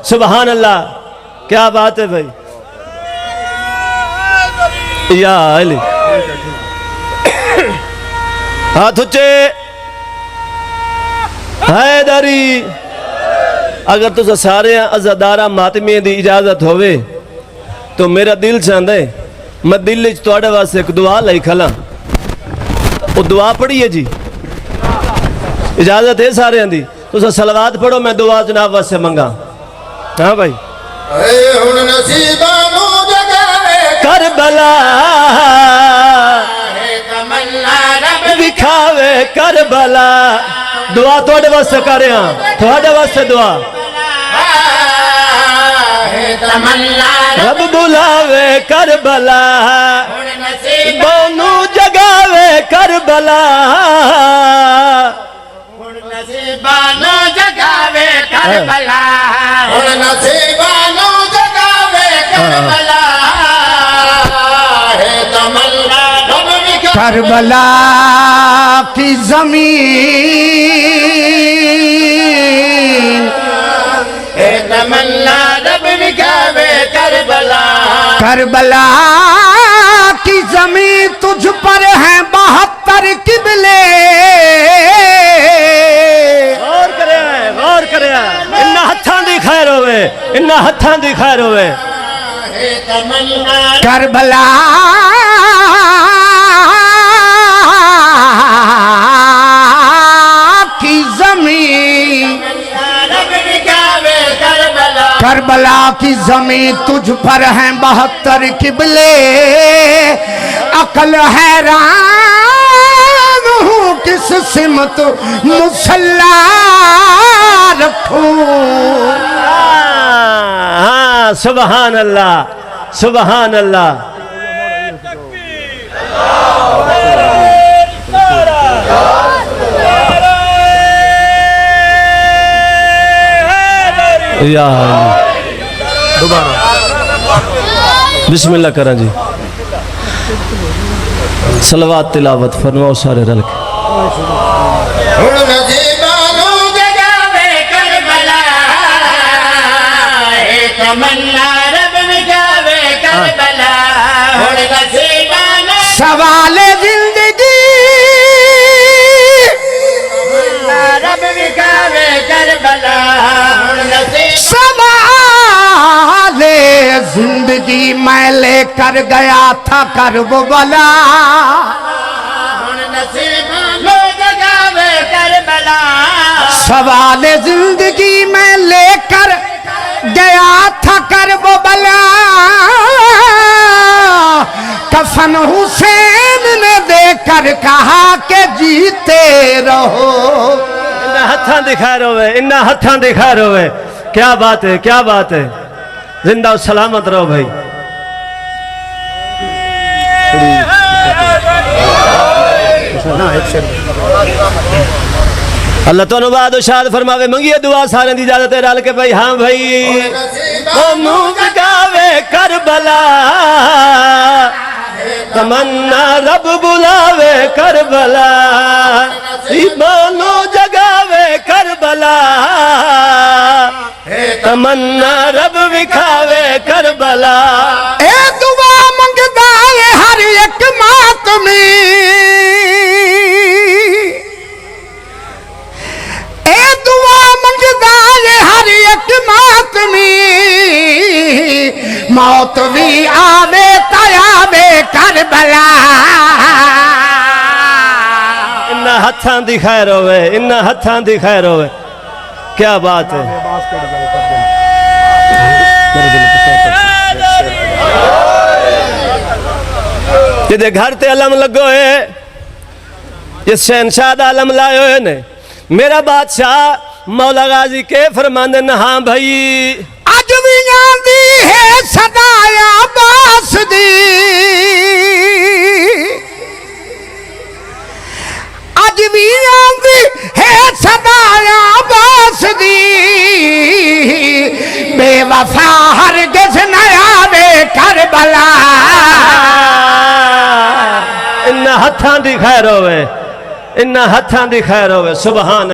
सुभान अल्लाह, क्या बात है भाई। या अली हाथ उच्चे। हैदरी अगर तुस सारे अज़ादारा मातमिया की इजाजत होवे तो मेरा दिल चाहता है मैं दिल तुहाडे वास्ते एक दुआ लाई खला। वो दुआ पढ़िए जी, इजाजत है सारे दी। तुस सलवात पढ़ो, मैं दुआ जनाब वास्ते मंगा। हाँ भाई। करबला विखावे करबला, दुआ थोड़े वास्ते कर रहे हैं, थोड़े वास्ते दुआ। रब बुलावे करबला, दोनों जगावे करबला, नसीबानो जगावे करबला, नसीबानो जगावे करबला, है तमन्ना करबला की जमीन, है तमन्ना रब विखावे करबला, करबला की जमीन तुझ पर है 72 किबले। गौर करे इन्ना हत्थां दी खैर होवे, इन्ना हत्थां दी खैर होवे। करबला की जमीन, करबला की जमीन तुझ पर है 72 किबले। अकल हैरान हूँ किस सिमत मुसल्ला रखूं। हाँ सुबहान अल्लाह, सुबहान अल्लाह। या दोबारा बिस्मिल्लाह करा जी, सलवात तिलावत फरमाओ सारे रल के। सवाल जिंदगी रब विखावे करबला, सवाल जिंदगी मैं लेकर गया था करबो बला, सवाल जिंदगी मैं लेकर गया था करबो बला। कफन हुसैन ने देकर कहा के जीते रहो। इन्ना हत्थां दिखा रोवे, इन्ना हत्थां दिखा रोवे। क्या बात है, क्या बात है। जिंदा और सलामत रहो भाई। अल्लाह तो बाद शाद फरमावे, मंगिए दुआ सारे दी इजाजत है रल के भाई। हाँ भाई। गावे करबला, तमन्ना रब बुलावे करबला, ईमानो जगावे करबला, तमन्ना रब विखावे करबला। ए दुआ मंगदा है हर एक मातमी, ए दुआ मंगदा है हर एक मातमी, मौत भी आवे तयावे करबला। इन्ना हत्थां दी खैर होवे, इन्ना हत्थां दी खैर होवे। क्या बात है। जिदे घर ते अलम लगो है, जिस शहनशाह दा अलम लाए हुए ने, मेरा बादशाह मौला गाजी के फरमांदे न। हाँ भाई। अज भी आंदी है सदाया बास दी, अज भी आंदी है सदाया बास दी, बेवफा हरगिज़ न आवे करबला। इन्ना हत्थां दी खैर होवे, इन्ना हत्थां दी खैर होवे। सुभान